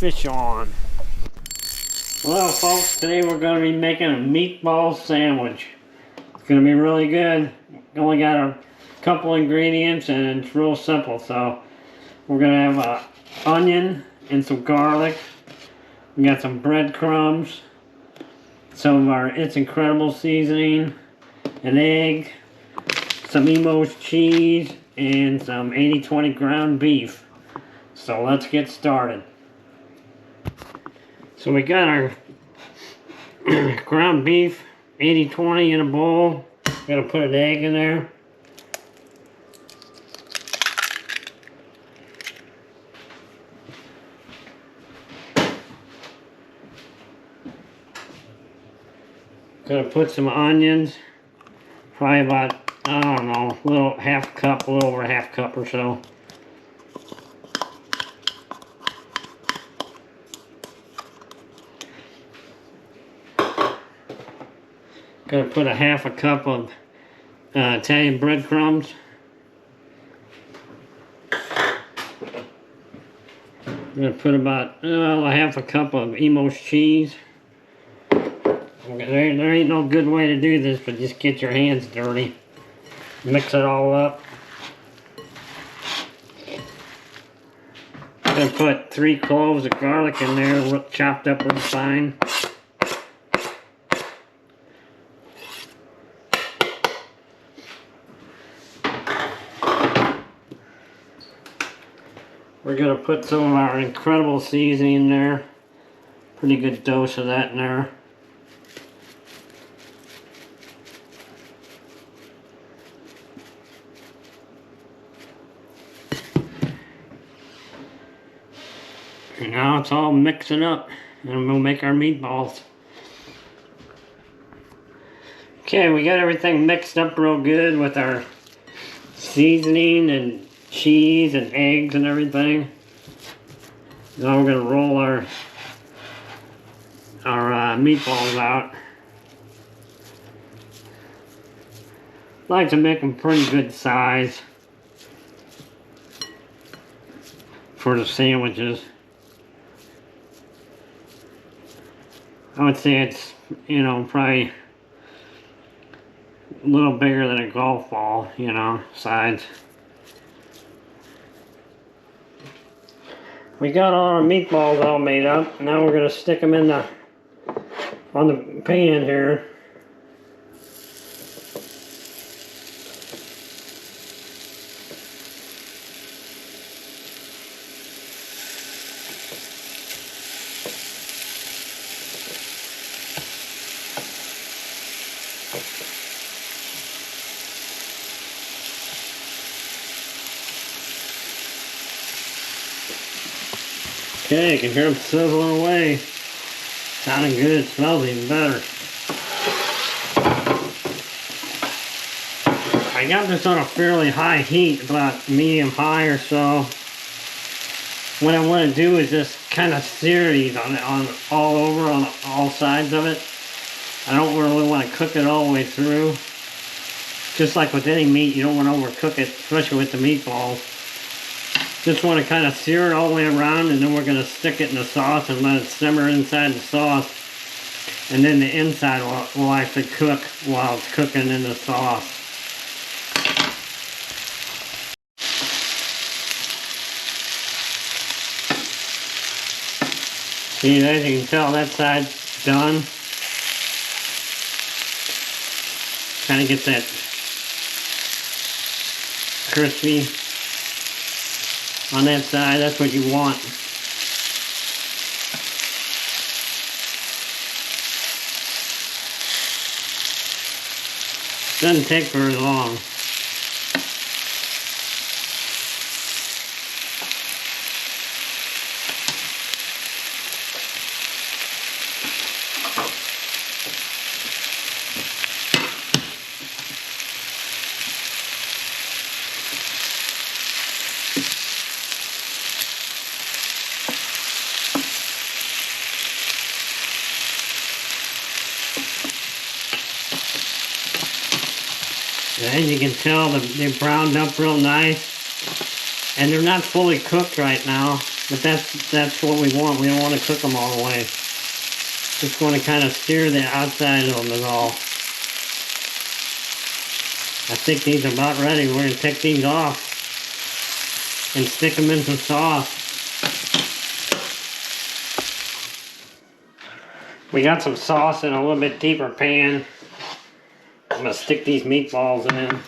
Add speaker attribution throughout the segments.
Speaker 1: fish on. Well folks, today we're going to be making a meatball sandwich. It's going to be really good. Only got a couple ingredients and it's real simple. So we're going to have an onion and some garlic. We got some breadcrumbs, some of our It's Incredible seasoning, an egg, some Imo's cheese, and some 80-20 ground beef. So let's get started. So we got our ground beef 80-20 in a bowl. Gonna put an egg in there. Gonna put some onions, probably about, I don't know, a little half cup, a little over a half cup or so. Gonna put a half a cup of Italian breadcrumbs. Gonna put about a half a cup of Imo's cheese. There ain't no good way to do this, but just get your hands dirty. Mix it all up. Gonna put 3 cloves of garlic in there, chopped up real fine. We're gonna put some of our incredible seasoning in there. Pretty good dose of that in there. And now it's all mixing up, and we'll make our meatballs. Okay, we got everything mixed up real good with our seasoning and cheese and eggs and everything. Now we're gonna roll our meatballs out. I like to make them pretty good size for the sandwiches. I would say it's, you know, probably a little bigger than a golf ball, you know, size. We got all our meatballs all made up. Now we're gonna stick them in on the pan here. Okay, you can hear them sizzling away. Sounding good, smells even better. I got this on a fairly high heat, about medium high or so. What I want to do is just kind of sear these on all over, on all sides of it. I don't really want to cook it all the way through. Just like with any meat, you don't want to overcook it, especially with the meatballs. Just want to kind of sear it all the way around, and then we're going to stick it in the sauce and let it simmer inside the sauce. And then the inside will actually cook while it's cooking in the sauce. See, as you can tell, that side's done. Kind of get that crispy on that side. That's what you want. Doesn't take very long. And you can tell that they're browned up real nice. And they're not fully cooked right now. But that's what we want. We don't want to cook them all the way. Just want to kind of sear the outside of them is all. I think these are about ready. We're going to take these off and stick them in some sauce. We got some sauce in a little bit deeper pan. I'm going to stick these meatballs in.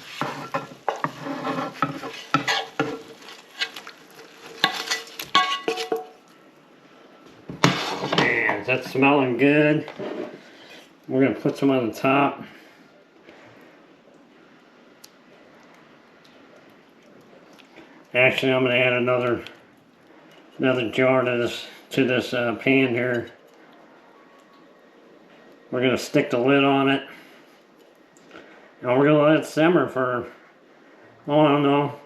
Speaker 1: Man, that's smelling good. We're going to put some on the top. Actually, I'm going to add another jar to this pan here. We're going to stick the lid on it. And we're going to let it simmer for, oh, I don't know,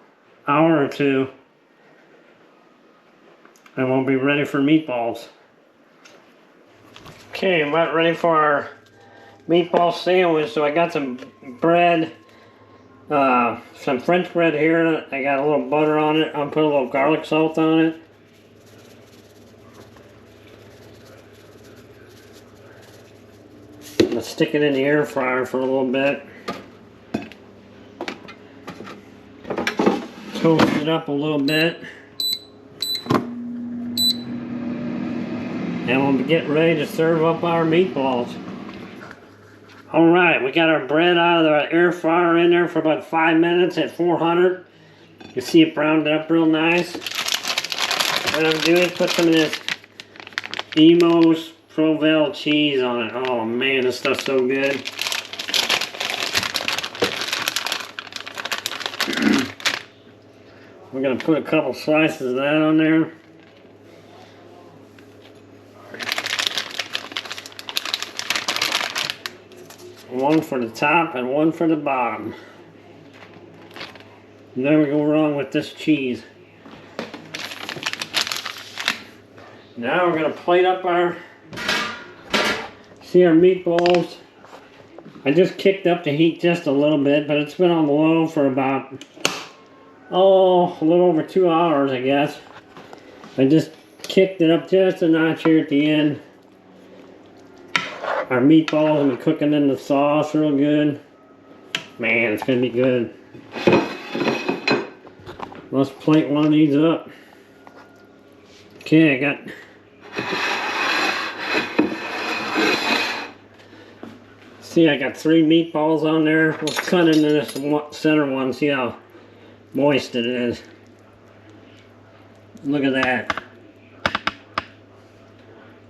Speaker 1: hour or two. And we'll be ready for meatballs. Okay, I'm about ready for our meatball sandwich. So I got some bread, some French bread here. I got a little butter on it. I'll put a little garlic salt on it. I'm going to stick it in the air fryer for a little bit. Toast it up a little bit. And we'll get ready to serve up our meatballs. Alright, we got our bread out of the air fryer in there for about 5 minutes at 400. You can see it browned up real nice. What I'm doing is put some of this Emos Provel cheese on it. Oh man, this stuff's so good. We're going to put a couple slices of that on there. One for the top and one for the bottom. Never go wrong with this cheese. Now we're going to plate up our meatballs. I just kicked up the heat just a little bit, but it's been on low for about, a little over 2 hours, I guess. I just kicked it up just a notch here at the end. Our meatballs have been cooking in the sauce real good. Man, it's going to be good. Let's plate one of these up. Okay, I got... See, I got 3 meatballs on there. Let's cut into this center one, see how moist it is. Look at that.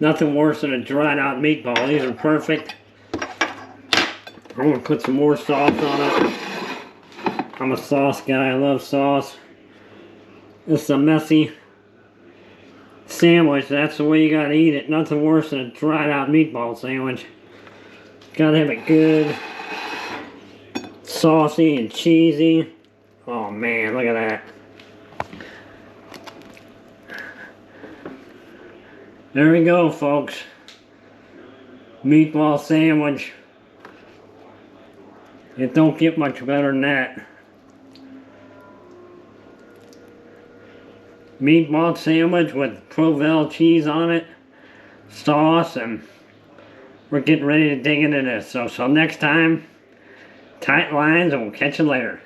Speaker 1: Nothing worse than a dried out meatball. These are perfect. I'm going to put some more sauce on it. I'm a sauce guy. I love sauce. It's a messy sandwich. That's the way you got to eat it. Nothing worse than a dried out meatball sandwich. Got to have it good, saucy and cheesy. Oh man, look at that. There we go, folks. Meatball sandwich. It don't get much better than that. Meatball sandwich with Provel cheese on it, sauce, and we're getting ready to dig into this. So next time, tight lines, and we'll catch you later.